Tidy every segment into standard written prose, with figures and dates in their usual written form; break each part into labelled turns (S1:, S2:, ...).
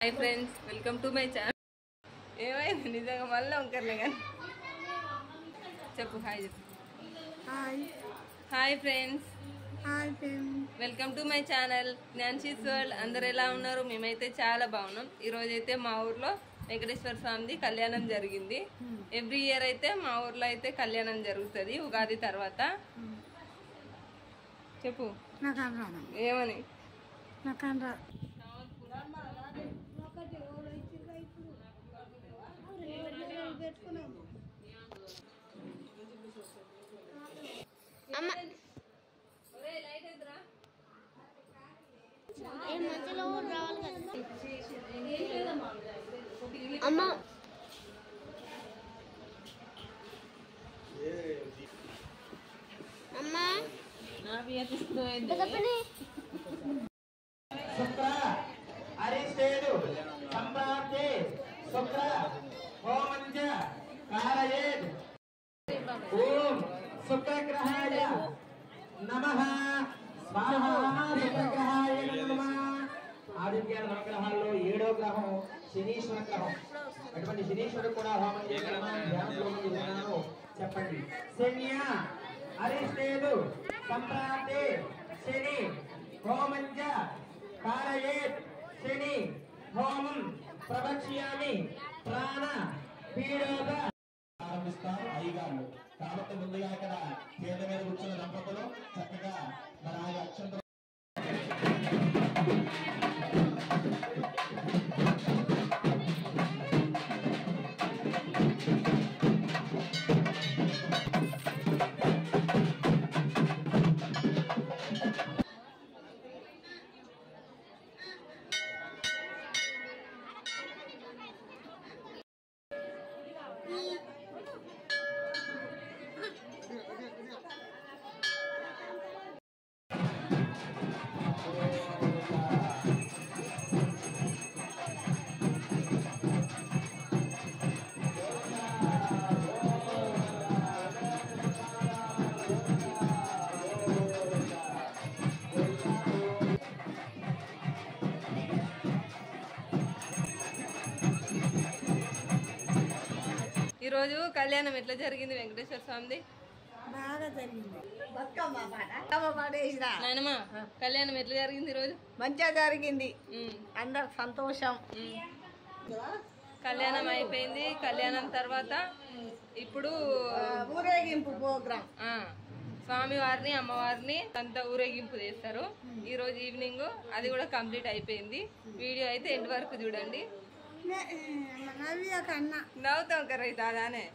S1: Hi friends, welcome to my channel. ఏమైంది నిజంగా మళ్ళీ ఉంకర్లే కానీ చెప్పు. హాయ్ చెప్పు. Hi friends, welcome to my channel Nancy's world. అందరు ఎలా ఉన్నారు? మేమైతే చాలా బాగున్నాం. ఈరోజు అయితే మా ఊర్లో వెంకటేశ్వర స్వామిది కళ్యాణం జరిగింది. ఎవ్రీ ఇయర్ అయితే మా ఊర్లో అయితే కళ్యాణం జరుగుతుంది ఉగాది తర్వాత. చెప్పు ఏమని.
S2: అమ్మ అమ్మా
S3: శుక్ర అరిష్టేదు సంప్రాప్తే శుక్ర హోమంచ కారయేత్. ఓం శుక్రగ్రహాయ నమః స్వాహా. శుక్రగ్రహాయ నమః. ఆదిత్య నవగ్రహాల్లో 7వ గ్రహం శనీశ్వర గ్రహం. అటువంటి శనీశ్వరుడు కూడా హోమం చేస్తున్నాను చెప్పండి. శన్య అరిష్టేదు సంప్రాప్తే శని హోమంచ కారయేత్. శని హోమం ప్రవక్ష్యామి ప్రాణ పీడోద. ప్రారంభిస్తారు అయ్యగారు. కాబట్టి ముందుగా ఇక్కడ పేద మీద కూర్చున్న దంపతులు చక్కగా మన ఆయన అక్షంత
S1: ఈరోజు కళ్యాణం ఎట్లా జరిగింది వెంకటేశ్వర స్వామిది?
S4: బాగా జరిగింది.
S1: నాయనమ్మా, కళ్యాణం ఎట్లా జరిగింది ఈరోజు?
S4: మంచిగా జరిగింది. అందరు సంతోషం.
S1: కళ్యాణం అయిపోయింది. కళ్యాణం తర్వాత ఇప్పుడు
S4: ఊరేగింపు ప్రోగ్రాం.
S1: స్వామి వారిని అమ్మవారిని అంతా ఊరేగింపు చేస్తారు. ఈ రోజు ఈవినింగ్ అది కూడా కంప్లీట్ అయిపోయింది. వీడియో అయితే ఎండ్ వరకు చూడండి. నవ్వుతాం కరైతే అదానే.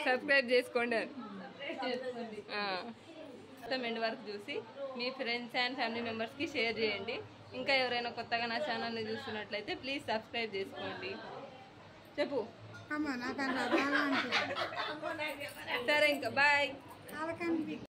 S1: సబ్స్క్రైబ్ చేసుకోండి. ఎండ్ వరకు చూసి మీ ఫ్రెండ్స్ అండ్ ఫ్యామిలీ మెంబర్స్కి షేర్ చేయండి. ఇంకా ఎవరైనా కొత్తగా నా ఛానల్ని చూస్తున్నట్లయితే ప్లీజ్ సబ్స్క్రైబ్ చేసుకోండి. చెప్పు. సరే ఇంకా బాయ్.